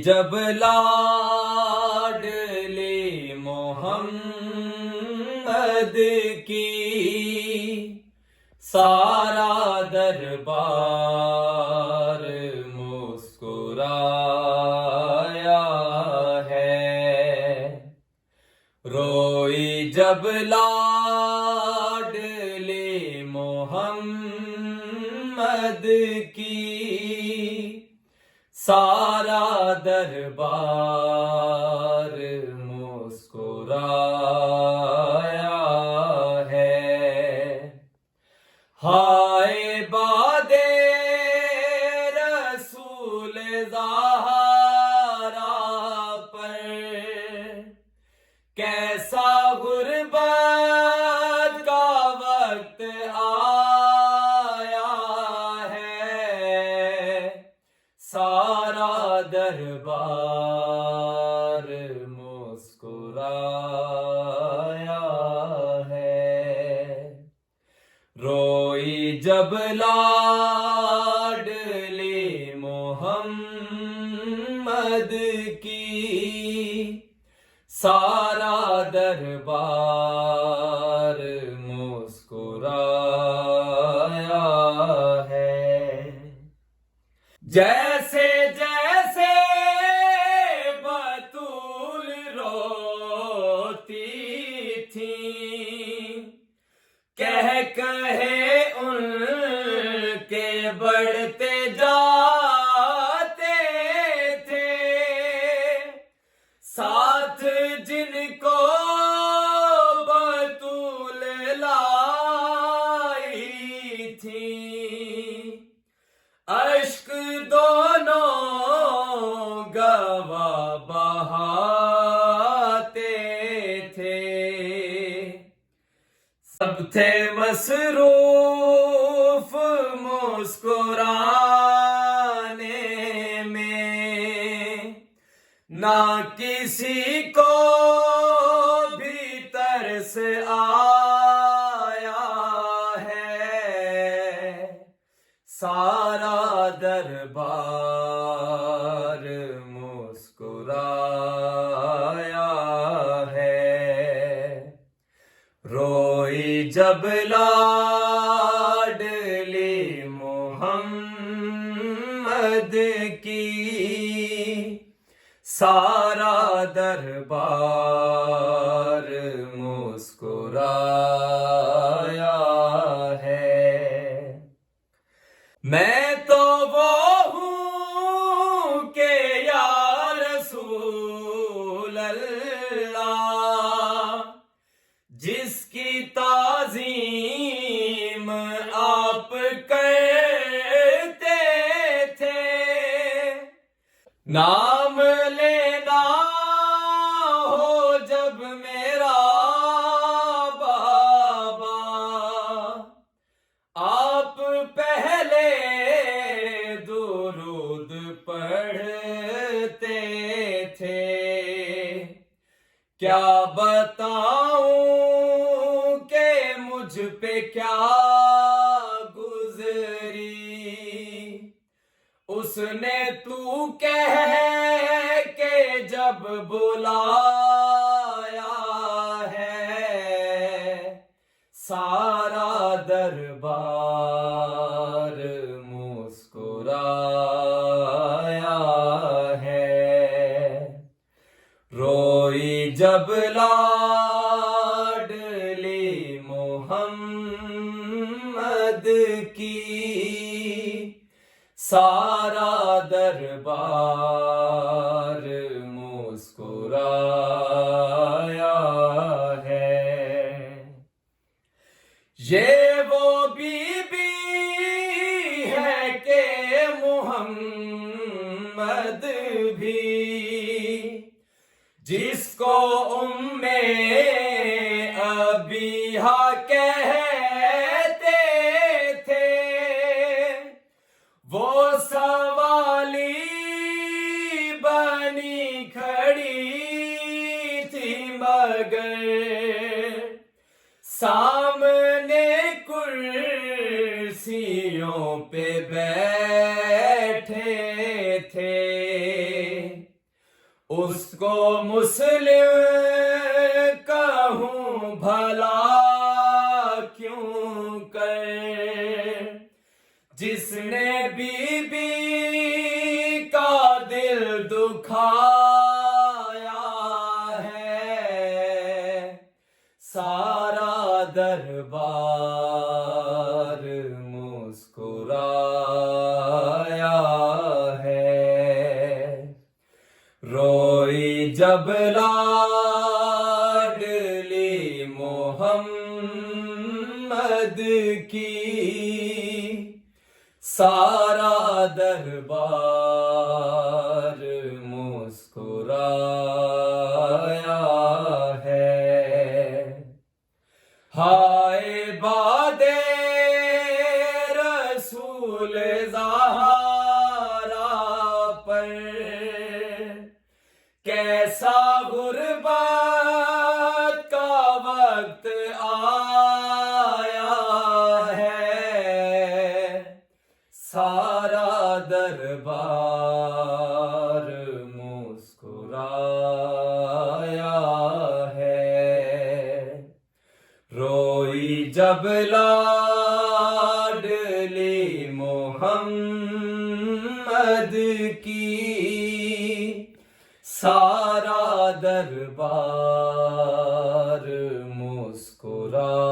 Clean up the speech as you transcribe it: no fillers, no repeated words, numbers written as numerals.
جب لاڈلے محمد کی سارا دربار مسکرایا ہے، روئی جب لاڈلے محمد کی سارا دربار مسکرایا ہے۔ ہائے باد رسول زہرا پر کیسا غربت کا وقت آیا ہے، سارا دربار مسکرایا ہے، روئی جب لاڈلے محمد کی سارا دربار مسکرایا ہے۔ جیسے جیسے بطول روتی تھی، کہے ان کے بڑھتے جاتے تھے، ساتھ جن کو بطول لائی تھی، اشک دونوں گواہ بہاتے تھے، سب تھے مصروف مسکرانے میں، نہ کسی کو بھی ترس آیا ہے، سارا دربار مسکرایا ہے، روئی جب لاڈلے محمد کی سارا دربار مسکرایا ہے۔ میں تو وہ ہوں کہ یا رسول اللہ، جس کی تعظیم آپ کرتے تھے، نام لینا ہو جب میرا بابا، آپ پہلے درود پڑھتے تھے، کیا بتاؤں کہ مجھ پہ کیا گزری، اس نے تو کہہ کے جب بلایا ہے، سارا دربار مسکرایا ہے، روئی جب لاڈلے محمد کی سارا دربار مسکرایا ہے۔ یہ وہ بی بی ہے کہ محمد بھی، جس کو ابیہا کہتے تھے، وہ سوالی بنی کھڑی تھی، مگر سامنے کرسیوں پہ بیٹھے تھے، اس کو مسلم کہوں بھلا کیوں کر، جس نے بی بی کا دل دکھایا ہے، سارا دربار مسکرایا ہے۔ روئی جب لاڈلی محمد کی، سارا دربار مسکرایا ہے۔ ہائے باد رسول زہرا پر، کیسا غربت کا وقت آیا ہے، سارا دربار مسکرایا ہے۔ روئی جب لاڈلی محمد کی، سارا دربار مسکرایا